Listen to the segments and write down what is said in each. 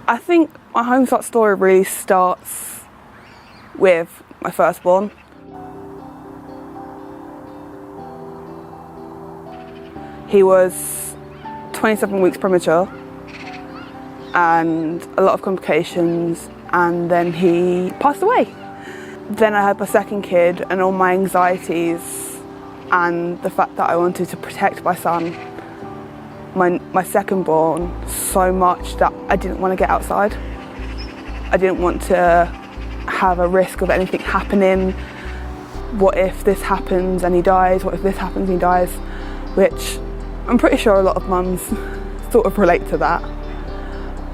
I think my home start story really starts with my firstborn. He was 27 weeks premature and a lot of complications, and then he passed away. Then I had my second kid, and all my anxieties and the fact that I wanted to protect my son, my second born, so much that I didn't want to get outside. I didn't want to have a risk of anything happening. What if this happens and he dies? What if this happens and he dies? Which I'm pretty sure a lot of mums sort of relate to that.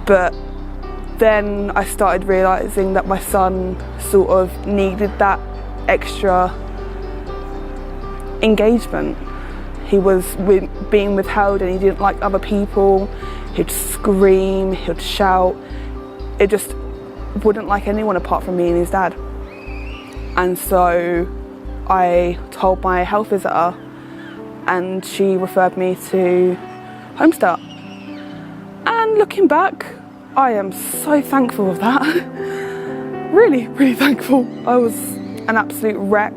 But then I started realising that my son sort of needed that extra engagement. He was being withheld and he didn't like other people. He'd scream, he'd shout. It just wouldn't like anyone apart from me and his dad. And so I told my health visitor, and she referred me to Home Start. And looking back, I am so thankful of that. Really, really thankful. I was an absolute wreck.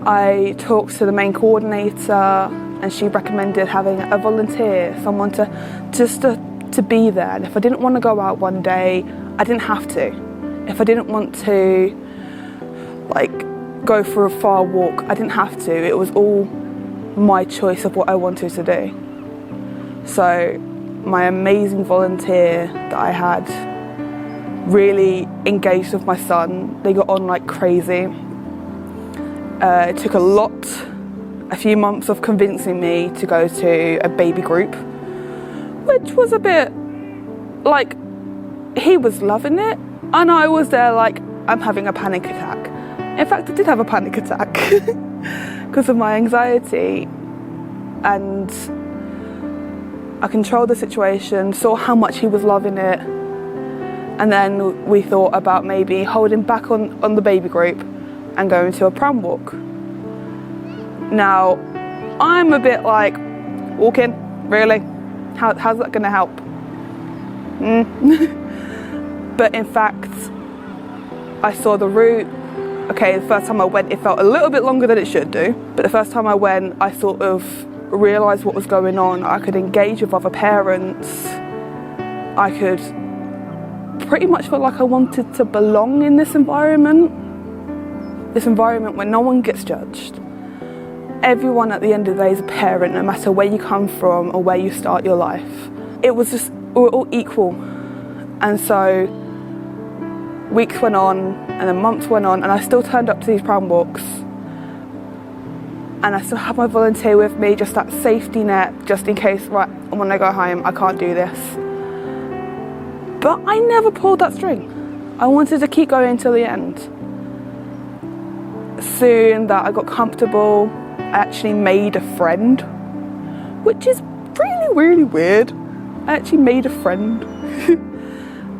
I talked to the main coordinator and she recommended having a volunteer, someone to be there. And if I didn't want to go out one day, I didn't have to. If I didn't want to go for a far walk, I didn't have to. It was all my choice of what I wanted to do. So my amazing volunteer that I had really engaged with my son. They got on like crazy. It took a few months of convincing me to go to a baby group, which was a bit like, he was loving it and I was there like, I'm having a panic attack. In fact, I did have a panic attack because of my anxiety, and I controlled the situation, saw how much he was loving it, and then we thought about maybe holding back on the baby group and going to a pram walk. Now, I'm a bit like, walking? Really? How's that going to help? But in fact, I saw the route. Okay, the first time I went, it felt a little bit longer than it should do. But the first time I went, I sort of realised what was going on. I could engage with other parents. I could pretty much feel like I wanted to belong in this environment where no one gets judged. Everyone at the end of the day is a parent, no matter where you come from or where you start your life. It was just, we were all equal. And so weeks went on and then months went on, and I still turned up to these pram walks. And I still had my volunteer with me, just that safety net, just in case, right, when I go home, I can't do this. But I never pulled that string. I wanted to keep going till the end. Soon that I got comfortable, I actually made a friend, which is really, really weird. I actually made a friend.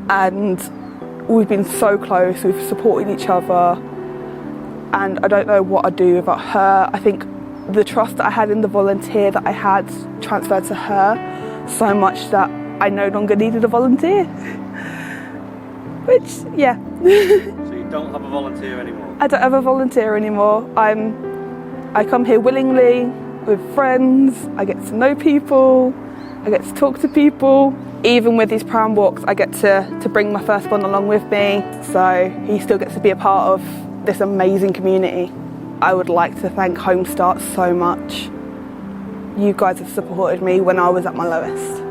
And we've been so close, we've supported each other, and I don't know what I'd do without her. I think the trust that I had in the volunteer that I had transferred to her so much that I no longer needed a volunteer. Which, yeah. So you don't have a volunteer anymore? I don't have a volunteer anymore. I come here willingly with friends, I get to know people, I get to talk to people. Even with these pram walks, I get to bring my firstborn along with me, so he still gets to be a part of this amazing community. I would like to thank Home Start so much. You guys have supported me when I was at my lowest.